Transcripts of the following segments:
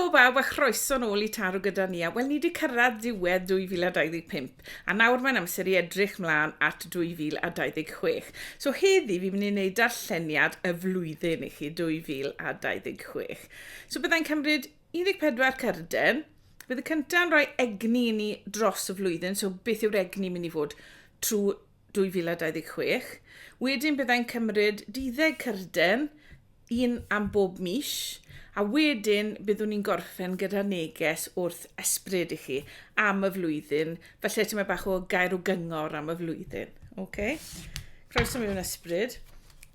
Helo bawb a chroeso nôl I taro gyda ni. Wel, ni wedi cyrraedd diwedd 2025 a nawr mae'n amser I edrych mlaen at 2026. So heddi fi'n mynd I wneud darlleniad y flwyddyn I chi 2026. So byddai'n cymryd 14 cerdyn. Bydd y cyntaf yn rhoi egni I ni dros y flwyddyn. So beth yw'r egni mynd I fod trwy 2026. Wedyn byddai'n cymryd 12 cerdyn, un am bob mis. A wedyn byddwn ni'n gorffen gyda neges wrth ysbryd I chi am y flwyddyn. Felly ti'n meddwl bach o gair o gyngor am y flwyddyn. Okay? Croeso mewn ysbryd.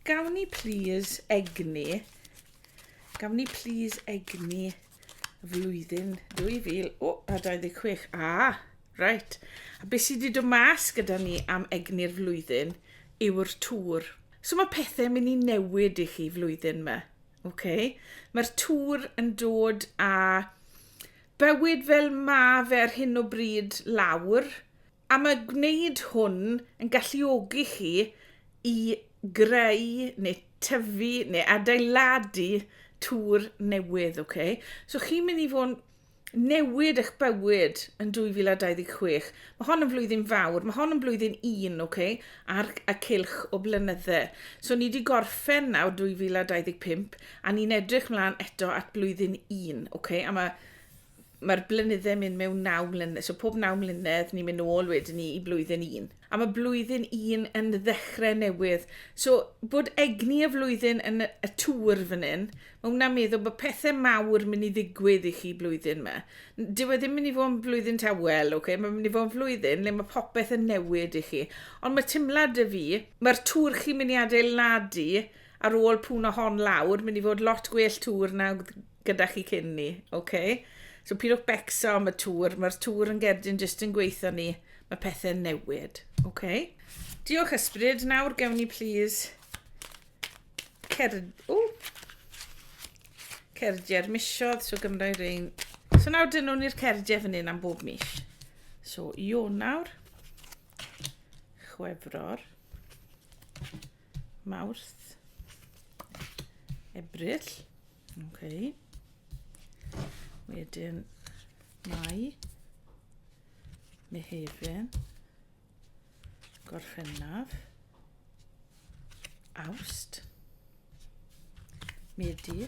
Gawn ni please egni. Gawn ni please egni y flwyddyn 2026. Right. A beth sydd wedi dod mas gyda ni am egni'r flwyddyn yw'r tŵr. So mae pethau mynd I newid I chi flwyddyn yma. Okay. Mae'r tŵr yn dod a bywyd fel ma fe ar hyn o bryd lawr a mae gwneud hwn yn galluogi chi I greu neu tyfu neu adeiladu tŵr newydd. Okay? So chi'n mynd I fod newid eich bywyd yn 2026. Mae hon yn flwyddyn fawr. Mae hon yn blwyddyn 1, okay? Ar y cylch o blynyddau. So ni wedi gorffen nawr 2025 a ni'n edrych mlaen eto at blwyddyn 1. Okay? A mae'r blynyddau mynd mewn 9 mlynedd. So pob 9 mlynedd ni'n mynd nôl wedyn ni I blwyddyn 1. A mae blwyddyn 1 yn ddechrau newydd. So bod egni y flwyddyn yn y tŵr fan hyn, mae hwnna'n meddwl bod pethau mawr mynd I ddigwydd I chi blwyddyn yma. Dyw e ddim mynd I fod yn flwyddyn tawel, okay? Mae'n mynd I fod yn flwyddyn le mae popeth yn newid I chi. Ond mae teimlad y fi, mae'r tŵr chi'n mynd I adeiladu ar ôl pwn o hon lawr, mynd I fod lot gwell tŵr na gyda chi cyn ni, okay? So pidwch becso am y tŵr, mae'r tŵr yn gerdyn jyst yn gweithio ni, mae pethau'n newid, okay? Diolch ysbryd, nawr gewn ni please cerdiau'r misoedd, so gymryd rhain. So nawr dyn nhw'n i'r cerdiau fan hyn am bob mis. So Ionawr, Chwefror, Mawrth, Ebrill, okay. Wedyn Mai, Mehefin, Gorffennaf, Awst, Medi.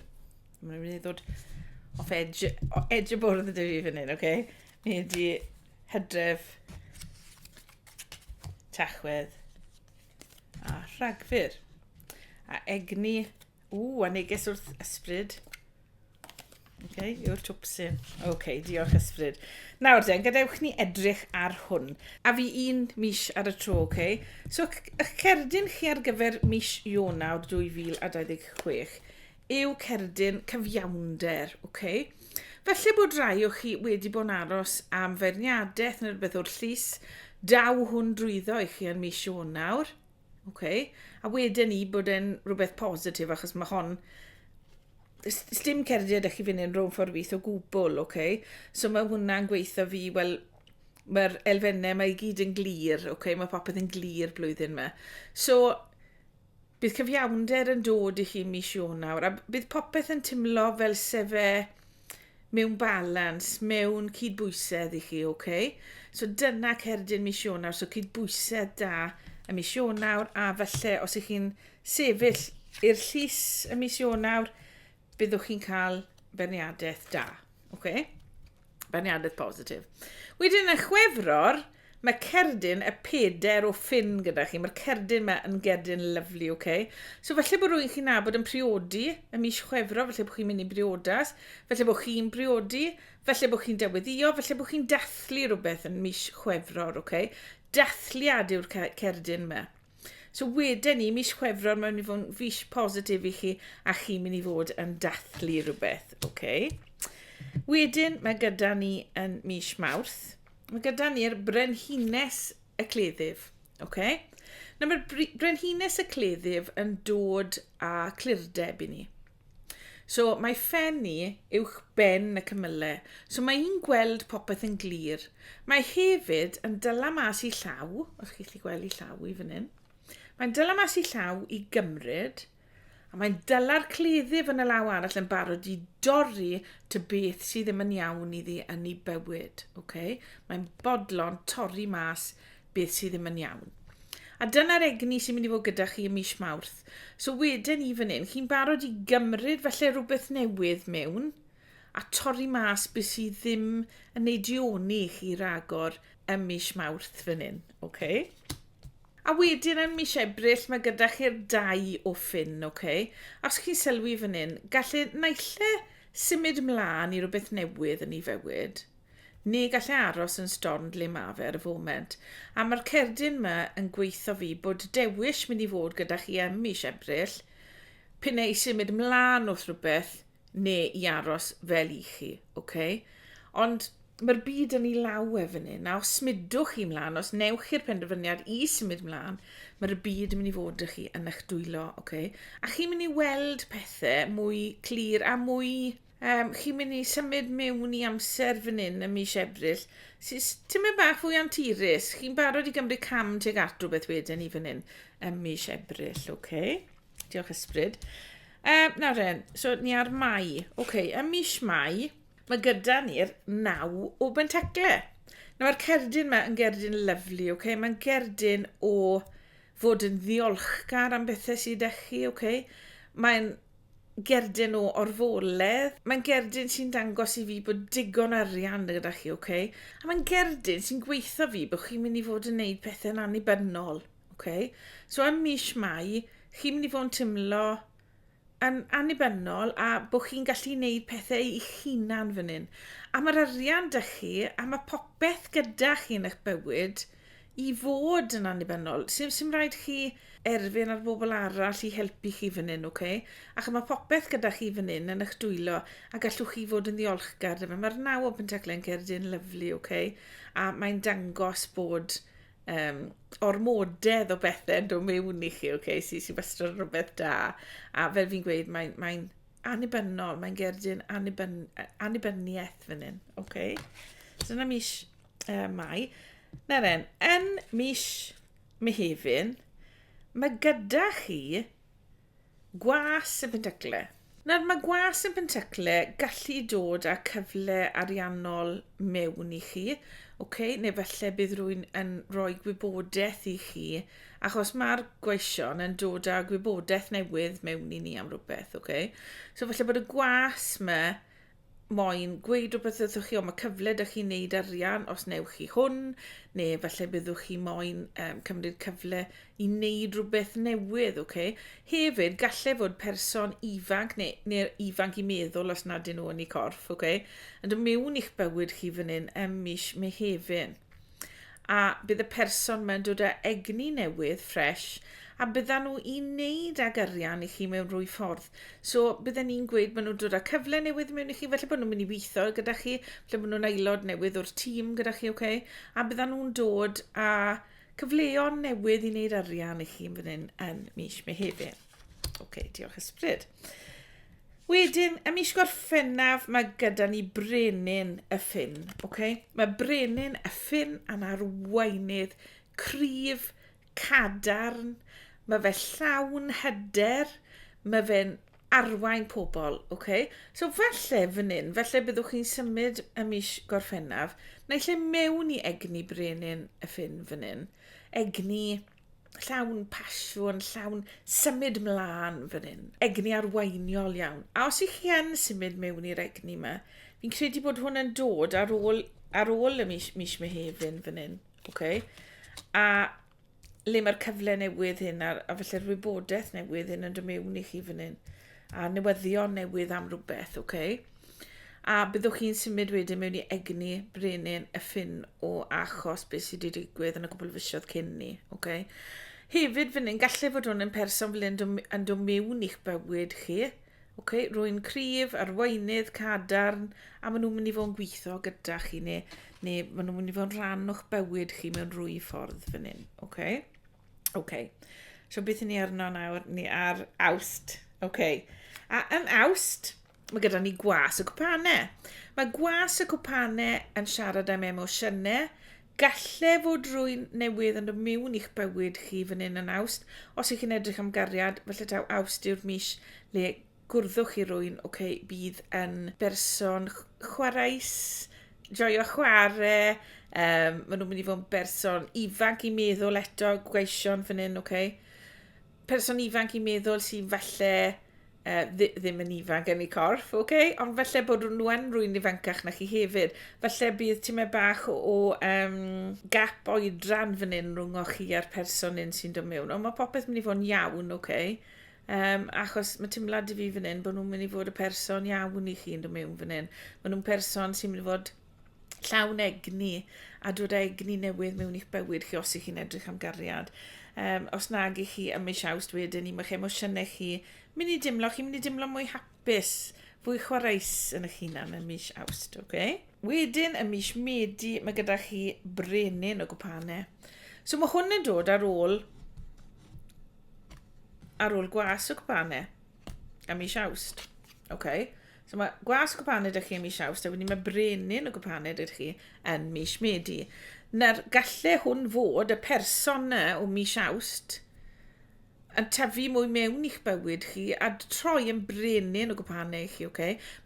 Mae'n mynd I ddod off edge y bwrdd y dyfu fan hyn, okay? Medi, Hydref, Tachwedd a Rhagfyr. A egni, a neges wrth ysbryd. Okay, yw'r twpsyn. Okay, diolch ysbryd. Nawr den, gadewch ni edrych ar hwn. A fi un mis ar y tro, okay? So, eich cerdyn chi ar gyfer mis Ionawr 2026 yw cerdyn cyfiawnder, okay? Felly bod rai o chi wedi bod yn aros am ferniadaeth neu rhywbeth o'r llys, daw hwn drwyddo I chi yn mis Ionawr, okay? A wedyn ni bod e'n rhywbeth positif achos mae hon Sdim cerdiau chi fynd yn rhwng ffordd wyth o gwbl, okay? So mae hwnna'n gweithio fi, wel, mae'r elfennau mae I gyd yn glir, okay? Mae popeth yn glir blwyddyn yma. So, bydd cyfiawnder yn dod I chi mis Ionawr, a bydd popeth yn timlo fel sefe mewn balans, mewn cydbwysedd I chi, okay? So dyna cerdyn mis Ionawr, so cydbwysedd da y mis Ionawr, a falle os ych chi'n sefyll i'r llys y mis Ionawr, byddwch chi'n cael berniadaeth da. Okay? Berniadaeth positif. Wedyn y Chwefror, mae cerdyn y 4 o ffyn gyda chi. Mae'r cerdyn yma yn gerdyn lyflu, okay? So falle bod rwy'n chi'n nabod yn priodi y mis Chwefror, falle bod chi'n mynd I briodas, falle bod chi'n priodi, falle bod chi'n deweddio, falle bod chi'n dathlu rhywbeth yn mis Chwefror, okay? Dathliad yw'r cerdyn yma. So wedyn ni, mis Chwefror, mae'n mynd I fod yn fis positif I chi a chi'n mynd I fod yn dathlu rhywbeth, okay? Wedyn mae gyda ni yn mis Mawrth. Mae gyda ni'r brenhines y cleddyf, okay? Na mae'r brenhines y cleddyf yn dod â clirdeb I ni. So mae ffen ni uwch ben y cymylau. So mae hi'n gweld popeth yn glir. Mae hefyd yn dyla mas I llaw, os chi'n gallu gweld I llaw I fan hyn. Mae'n dyla mas I llaw I gymryd, A mae'n dyla'r cleddyf yn y law arall yn barod i dorri ty beth sydd ddim yn iawn iddi yn ei bywyd. Okay? Mae'n bodlon torri mas beth sydd ddim yn iawn. A dyna'r egni sy'n mynd i fod gyda chi ym mis Mawrth. So wedyn i fan hyn, chi'n barod i gymryd falle rhywbeth newydd mewn a torri mas beth sydd ddim yn neidioni chi ragor ym mis Mawrth fan hyn. Okay? A wedyn yn mis Ebrill mae gyda chi'r 2 o ffyn, okay? Os chi'n sylwi fan hyn, gallu naill symud ymlaen i rhywbeth newydd yn ei fywyd, neu gallu aros yn stond le mae fe ar y foment. A mae'r cerdyn yma yn gweithio fi bod dewis mynd i fod gyda chi ym mis Ebrill, p'un ei symud ymlaen wrth rhywbeth, neu i aros fel i chi, okay? Ond mae'r byd yn ei law efo ni. A os smidwch chi ymlaen, os newch chi'r penderfyniad i symud ymlaen, mae'r byd yn mynd i fod â chi yn eich dwylo. Okay? A chi'n mynd i weld pethau mwy clir a mwy... chi'n mynd i symud mewn i amser fan hyn ym mis Ebrill. Tyma bach fwy anturus. Chi'n barod i gymryd cam tuag at rhywbeth wedyn i fan hyn ym mis Ebrill. Okay? Diolch ysbryd. Nawr so ni ar Mai. Okay, ym mis Mai... Mae gyda ni'r 9 o bentacle. Mae'r cerdyn yma yn gerdyn lyflu, okay? Mae'n gerdyn o fod yn ddiolchgar am bethau sydd â chi, okay? Mae'n gerdyn o orfoledd. Mae'n gerdyn sy'n dangos i fi bod digon arian gyda chi, okay? A mae'n gerdyn sy'n gweithio fi bod chi'n mynd i fod yn gwneud pethau'n annibynnol, okay? So ym mis Mai, chi'n mynd i fod yn tymlo yn annibynnol a bod chi'n gallu gwneud pethau i'ch hunan fan hyn. A mae'r arian dy chi, a mae popeth gyda chi yn eich bywyd i fod yn annibynnol. Sy'n rhaid chi erfyn ar bobl arall i helpu chi fan hyn, okay? Ac mae popeth gyda chi fan hyn yn eich dwylo a gallwch chi fod yn ddiolchgar. Mae'r 9 o bentacle yn gerdyn lyflu, okay? A mae'n dangos bod... ormodedd o bethau yn dod mewn i chi, okay? Sy'n wastad rhywbeth da. A fel fi'n gweud, mae'n annibynnol, mae'n gerdyn annibynniaeth fan hyn. Okay? So yna mis Mai. Nawr yn mis Mehefin, mae gyda chi gwas y pentacle. Nawr mae gwas y pentacle gallu dod â cyfle ariannol mewn i chi, okay? Neu falle bydd rhywun yn rhoi gwybodaeth i chi, achos mae'r gweision yn dod â gwybodaeth newydd mewn i ni am rhywbeth, okay? So falle bod y gwas yma moyn gweud rhywbeth ydwch chi, o mae cyfle ydych chi'n neud arian os newch chi hwn, neu falle byddwch chi moyn cymryd cyfle i neud rhywbeth newydd, okay? Hefyd, gallai fod person ifanc, neu ifanc i meddwl os nad ydyn nhw yn eu corff, okay? Yn dod mewn i'ch bywyd chi fan hyn ym mis Mehefin. A bydd y person mewn dod â egni newydd, ffres, a bydda nhw i wneud ag arian i chi mewn rwy ffordd. So bydden ni'n gweud bod nhw'n dod â cyfle newydd mewn i chi, felly bod nhw'n mynd i weithio gyda chi, felly bod nhw'n aelod newydd o'r tîm gyda chi, okay? A bydda nhw'n dod â cyfleon newydd i wneud arian i chi fan hyn yn mis Mehefin. Okay, diolch ysbryd. Wedyn, ym mis Gorffennaf, mae gyda ni brenin y ffyn. Okay? Mae brenin y ffyn yn Arweiniad, cryf, cadarn, mae fe llawn hyder, mae fe'n arwain pobl, okay? So falle fan hyn, falle byddwch chi'n symud ym mis Gorffennaf, naill ai mewn i egni brenin y ffyn fan hyn, egni llawn pasiwn, llawn symud mlaen fan hyn, egni arweiniol iawn. A os ych chi yn symud mewn i'r egni yma, fi'n credu bod hwn yn dod ar ôl y mis Mehefin fan hyn, okay? A le mae'r cyfle newydd hyn a felly'r wybodaeth newydd hyn yn dod mewn i chi fan hyn a newyddion newydd am rhywbeth, okay? A byddwch chi'n symud wedyn mewn i egni brenin y ffyn o achos beth sydd wedi digwydd yn y cwbl fisoedd cyn ni, okay? Hefyd fan hyn, gallai fod hwn yn person fel yn dod mewn i'ch bywyd chi, okay? Rwy'n cryf, arweinydd, cadarn, a maen nhw'n mynd i fod yn gweithio gyda chi, neu maen nhw'n mynd i fod yn rhan o'ch bywyd chi mewn rwy ffordd fan hyn, okay? Okay. So beth ni arno nawr? Ni ar Awst. Okay. A yn Awst, mae gyda ni gwas y cwpanau. Mae gwas y cwpanau yn siarad am emosiynau, Gallai fod rwy'n newydd yn dod mewn i'ch bywyd chi fan hyn yn Awst. Os ych chi'n edrych am gariad, felly taw Awst yw'r mis le gwrddwch chi rwy'n, bydd yn berson chwaraes, joio chwarae, maen nhw'n mynd i fod yn berson ifanc i meddwl eto, gweision fan hyn, Person ifanc i meddwl sy'n falle ddim yn ifanc yn ei corff, ond falle bod nhw yn rwy'n ifancach na chi hefyd. Falle bydd tyma bach o gap oedran fan hyn rhwng o chi a'r person un sy'n dod mewn. Ond mae popeth mynd i fod yn iawn, achos mae teimlad i fi fan hyn bod nhw'n mynd i fod y person iawn i chi'n dod mewn fan hyn. Mae nhw'n person sy'n mynd i fod llawn egni a dod egni newydd mewn i'ch bywyd chi os ych chi'n edrych am gariad. Os nag i chi ym mis Awst wedyn, mae'ch emosiynau chi mynd i dimlo mwy hapus, fwy chwaraes yn eich hunan yn mis Awst, Wedyn, ym mis Medi, mae gyda chi brenin o gwpanau. So mae hwn yn dod ar ôl gwas o gwpanau ym mis Awst, So mae gwas o gwpanau ydych chi ym mis Awst, a wedyn mae brenin o gwpanau ydych chi yn mis Medi. Na'r gallai hwn fod y persona o mis Awst yn tyfu mwy mewn i'ch bywyd chi a troi yn brenin o gwpanau i chi,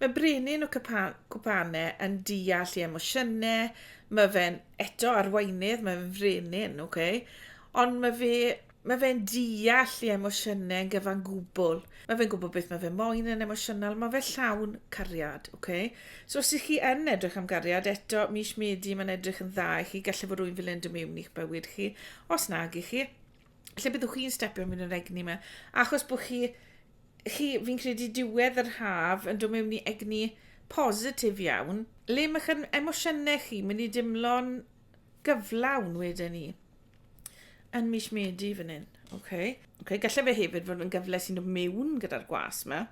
Mae brenin o gwpanau yn deall i emosiynau, mae fe'n eto arweinydd, mae fe'n frenin, Ond mae fe'n deall i emosiynau yn gyfan gwbl. Mae fe'n gwybod beth mae fe'n moyn yn emosiynol, mae fe llawn cariad, So os ych chi yn edrych am gariad, eto mis Medi mae'n edrych yn dda i chi, gallai fod rwy'n fel yn dod mewn i'ch bywyd chi, os nag i chi. Lle byddwch chi'n stepio mewn yr egni yma, achos bod fi'n credu diwedd yr haf yn dod mewn i egni positif iawn, le mae'ch emosiynau chi mynd i dimlo'n gyflawn wedyn ni. Yn mis Medi fan hyn, Gallai fe hefyd fod yn gyfle sy'n dod mewn gyda'r gwas yma,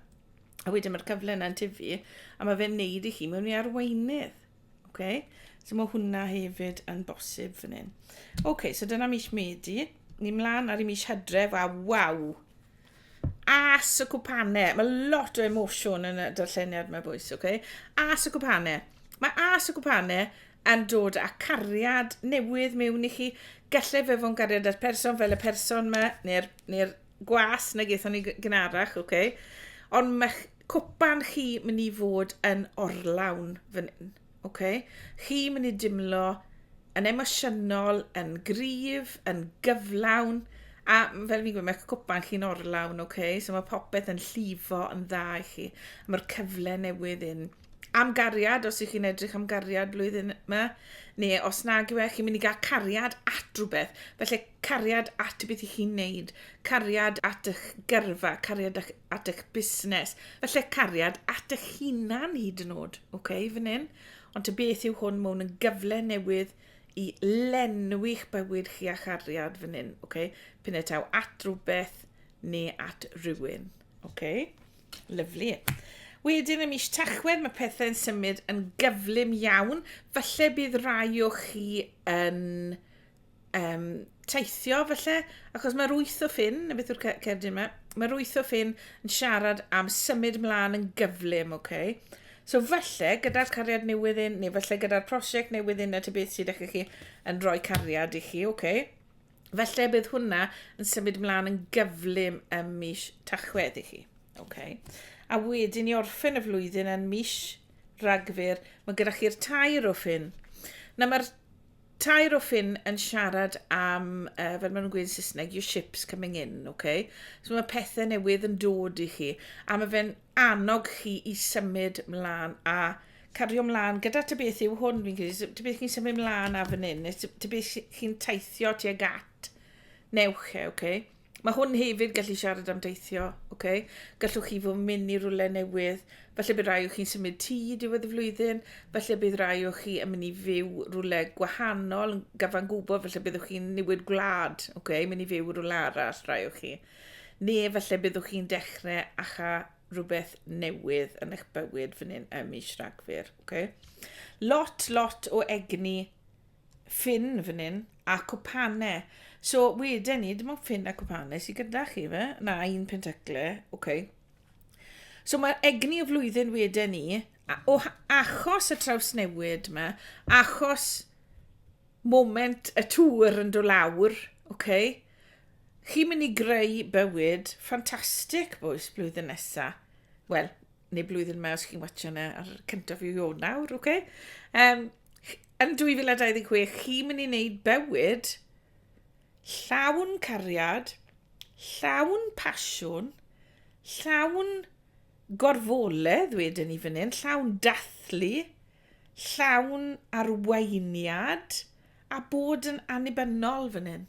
a wedyn mae'r cyfle yna'n tyfu, a mae fe'n neud i chi mewn i arweinydd, So mae hwnna hefyd yn bosib fan hyn. So dyna mis Medi, ni mlaen ar i mis Hydref, a waw! As y cwpanau, mae lot o emosiwn yn y darlleniad yma bwys, As y cwpanau. Mae as y cwpanau yn dod â cariad newydd mewn i chi. Gallai fe fo'n gariad ar person fel y person yma, neu'r gwas na gaethon ni gynharach, Ond mae'ch cwpan chi mynd i fod yn orlawn fan hyn, Chi mynd i dimlo yn emosiynol, yn gryf, yn gyflawn, a fel fi'n gweud, mae'ch cwpan chi'n orlawn, So mae popeth yn llifo yn dda i chi. Mae'r cyfle newydd un. Am gariad, os ych chi'n edrych am gariad blwyddyn yma, neu os nag yw chi'n mynd i gael cariad at rhywbeth, felly cariad at beth ych chi'n neud, cariad at eich gyrfa, cariad at eich busnes, felly cariad at eich hunan hyd yn oed, fan hyn. Ond ty beth yw hwn mewn yn gyfle newydd i lenwi'ch bywyd chi a chariad fan hyn, Pyn taw at rhywbeth neu at rhywun, Lyfli. Wedyn ym mis Tachwedd mae pethau'n symud yn gyflym iawn. Falle bydd rai o chi yn teithio, achos mae'r wyth o ffyn, na beth yw'r cerdyn yma, mae'r wyth o ffyn yn siarad am symud mlaen yn gyflym, So falle gyda'r cariad newydd un, neu falle gyda'r prosiect newydd un, at y beth sydd eich chi yn rhoi cariad i chi, Falle bydd hwnna yn symud mlaen yn gyflym ym mis Tachwedd i chi, A wedyn i orffen y flwyddyn yn mis Rhagfyr, mae gyda chi'r tair o ffyn. Mae'r tair o ffyn yn siarad am, fel maen nhw'n gweud yn Saesneg, your ships coming in, So mae pethau newydd yn dod i chi, a mae fe'n annog chi i symud mlaen a cario mlaen gyda ty beth yw hwn, fi'n credu, ty beth chi'n symud mlaen a fan hyn, ty beth chi'n teithio tuag at newch Mae hwn hefyd gallu siarad am deithio, Gallwch chi fod mynd i rwle newydd, falle bydd rai o chi'n symud tŷ diwedd y flwyddyn, falle bydd rai o chi yn mynd i fyw rwle gwahanol, gyfan gwybod, falle byddwch chi'n newid gwlad, mynd i fyw rwle arall rai o chi. Neu falle byddwch chi'n dechrau acha rhywbeth newydd yn eich bywyd fan hyn ym mis Rhagfyr, Lot o egni ffyn fan hyn a cwpanau. So wedyn ni, dim ond ffyn a cwpanau sydd gyda chi na un pentacle, So mae'r egni o flwyddyn wedyn ni, achos y trawsnewid yma, achos moment y tŵr yn dod lawr, okay? Chi'n mynd i greu bywyd ffantastig, boys, blwyddyn nesa. Wel, neu blwyddyn yma os chi'n watcho yna ar cyntaf i Ionawr, okay? Yn 2026, chi'n mynd i wneud bywyd llawn cariad, llawn pasiwn, llawn gorfoledd wedyn ni fan hyn, llawn dathlu, llawn arweiniad, a bod yn annibynnol fan hyn.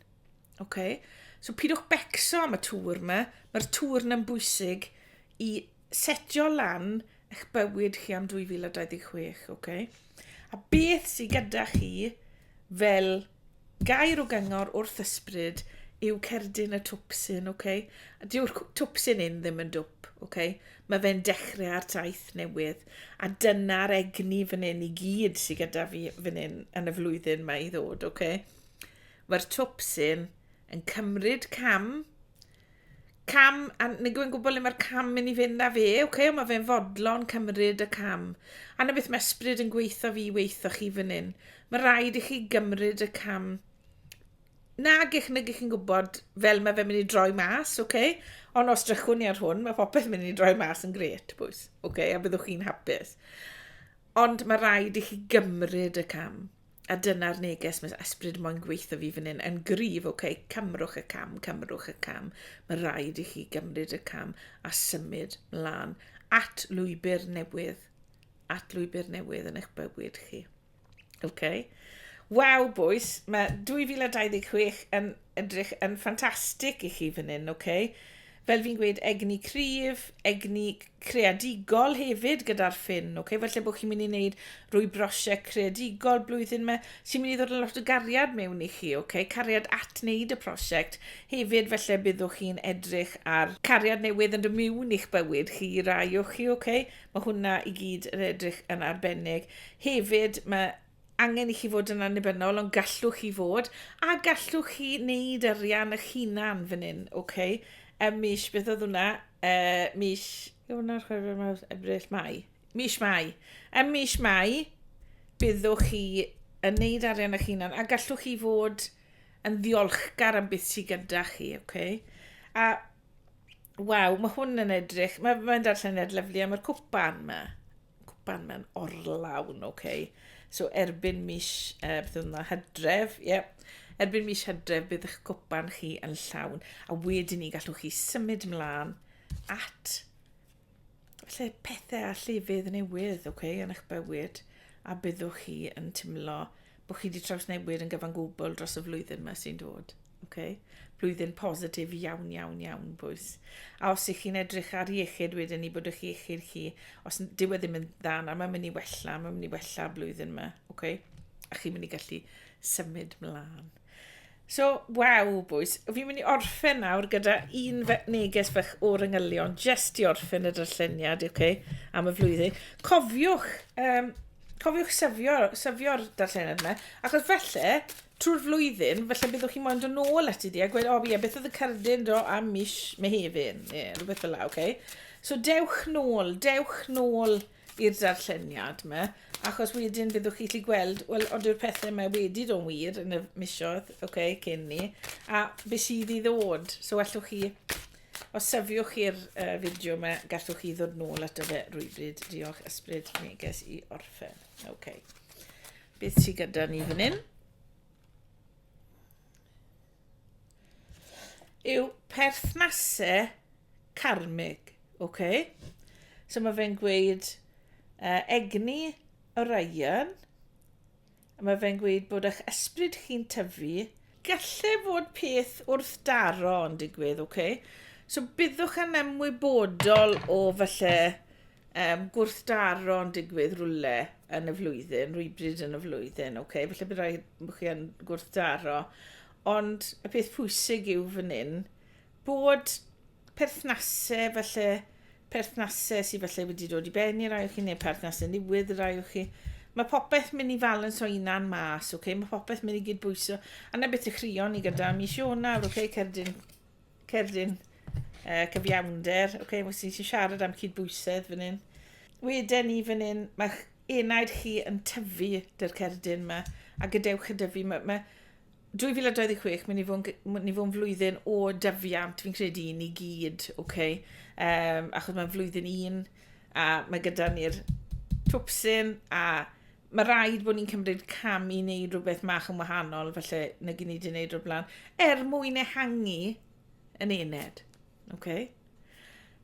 Okay? So pidwch becso am y tŵr yma, mae'r tŵr yna'n bwysig i setio lan eich bywyd chi am 2026. Okay? A beth sydd gyda chi fel gair o gyngor wrth ysbryd yw cerdyn y twpsyn, okay? A dyw'r twpsyn un ddim yn dwp, okay? Mae fe'n dechrau ar taith newydd. A dyna'r egni fan hyn i gyd sydd gyda fi fan hyn yn y flwyddyn mae i ddod, okay? Mae'r twpsyn yn cymryd cam, a nid yw'n gwybod le mae'r cam mynd i fynd â fe, okay? Mae fe'n fodlon cymryd y cam. A na beth mae ysbryd yn gweithio fi weithio chi fan hyn. Mae rhaid i chi gymryd y cam nag eich chi'n gwybod fel mae fe'n mynd i droi mas, okay? Ond os drychwn ni ar hwn, mae popeth yn mynd i droi mas yn gret, bwys, okay? A byddwch chi'n hapus. Ond mae rhaid i chi gymryd y cam. A dyna'r neges mae ysbryd moyn gweithio fi fan hyn yn gryf, okay? Cymrwch y cam, cymrwch y cam. Mae rhaid i chi gymryd y cam a symud mlaen at lwybr newydd. At lwybr newydd yn eich bywyd chi. Okay? Waw, boys, mae 2026 yn edrych yn ffantastig i chi fan hyn, okay? Fel fi'n gweud, egni cryf, egni creadigol hefyd gyda'r ffyn, okay? Felly bod chi'n mynd i wneud rwy brosiect creadigol blwyddyn yma, sy'n mynd i ddod yn lot o gariad mewn i chi, okay? Cariad at wneud y prosiect. Hefyd, felly byddwch chi'n edrych ar cariad newydd yn dod mewn i'ch bywyd chi, rai o chi, okay? Mae hwnna i gyd yn edrych yn arbennig. Hefyd, mae angen i chi fod yn annibynnol, ond gallwch chi fod, a gallwch chi wneud arian eich hunan fan hyn, okay? Mis, beth oedd hwnna? Mis Mai. Mis Mai. Mis Mai, byddwch chi yn wneud arian eich hunan, a gallwch chi fod yn ddiolchgar am beth sydd gyda chi, okay? A, waw, mae hwn yn edrych, mae'n darlleniad lyflu am yr cwpan yma. Cwpan yma'n orlawn, okay? So erbyn mis Hydref, erbyn mis Hydref bydd eich cwpan chi yn llawn. A wedyn ni gallwch chi symud mlaen at pethau a llefydd newydd, okay, yn eich bywyd. A byddwch chi yn teimlo bod chi wedi trawsnewid yn gyfan gwbl dros y flwyddyn yma sy'n dod. Okay? Blwyddyn positif iawn, iawn, iawn, bwys. A os ych chi'n edrych ar iechyd wedyn ni bod eich iechyd chi, os dyw e ddim yn dda na, mae'n mynd i wella blwyddyn yma, okay? A chi'n mynd i gallu symud mlaen. So, waw, bwys, fi'n mynd i orffen nawr gyda un neges fach o'r yngylion, just i orffen y darlleniad, okay, am y flwyddyn. Cofiwch syfio'r darlleniad yma, achos felly, trwy'r flwyddyn, felly byddwch chi moyn dod nôl at i di a gweud, beth oedd y cerdyn do am mis Mehefin, rhywbeth fel la, okay? So dewch nôl i'r darlleniad yma, achos wedyn byddwch chi gallu gweld, wel, ond yw'r pethau yma wedi do'n wir yn y misiodd, okay, cyn ni, a beth sydd i ddod. So allwch chi, os syfiwch chi'r fideo yma, gallwch chi ddod nôl at y fe rwybryd. Diolch, ysbryd neges i orffen. Okay. Beth sydd gyda ni fan hyn? Yw perthnasau karmig, okay? So mae fe'n gweud egni o ryan, a mae fe'n gweud bod eich ysbryd chi'n tyfu, gallai fod peth wrth daro yn digwydd, okay? So byddwch yn ymwybodol o falle gwrthdaro yn digwydd rwle yn y flwyddyn, rwybryd yn y flwyddyn, okay? Felly bydd rhaid bod chi yn gwrthdaro. Ond y peth pwysig yw fan hyn bod perthnasau sydd falle wedi dod i ben i rai o chi, neu perthnasau newydd rai o chi. Mae popeth mynd i falans o unan mas, okay? Mae popeth mynd i gydbwyso. A na beth y chrio ni gyda mis Ionawr, okay? Cerdyn cyfiawnder, okay? Mae sy'n siarad am cydbwysedd fan hyn. Wedyn ni fan hyn, mae enaid chi yn tyfu dy'r cerdyn yma, a gadewch y dyfu. Mae 2026 mynd i fod yn flwyddyn o dyfiant, fi'n credu ni gyd, okay? Achos mae'n flwyddyn 1, a mae gyda ni'r twpsyn, a mae rhaid bod ni'n cymryd cam i wneud rhywbeth mach yn wahanol, felly na gyn ni wedi wneud o'r blaen, mwyn ehangu yn ened. Okay?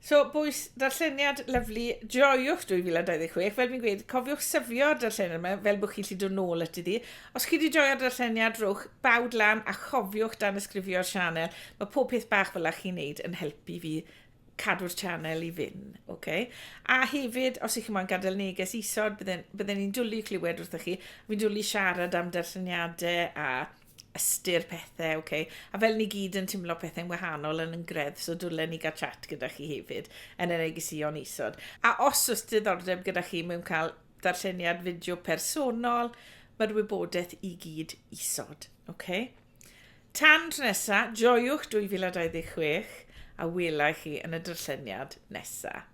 So, bwys, darlleniad lyflu, joiwch 2026. Fel fi'n gweud, cofiwch syfio'r darlleniad yma, fel bod chi'n gallu dod nôl at iddi. Os chi wedi joio'r darlleniad, rhowch bawd lan a chofiwch dan ysgrifio'r sianel. Mae pob peth bach fel chi'n neud yn helpu fi cadw'r channel i fynd, okay? A hefyd, os ych chi'n moyn gadael neges isod, bydden ni'n dwlu clywed wrthych chi. Fi'n dwlu siarad am darlleniadau a ystyr pethau, okay? A fel ni gyd yn teimlo pethau'n wahanol yn yngredd, so dwlen ni gael chat gyda chi hefyd yn y negesion isod. A os oes diddordeb gyda chi mewn cael darlleniad fideo personol, mae'r wybodaeth i gyd isod, okay? Tan tro nesa, joiwch 2026, a welai chi yn y darlleniad nesaf.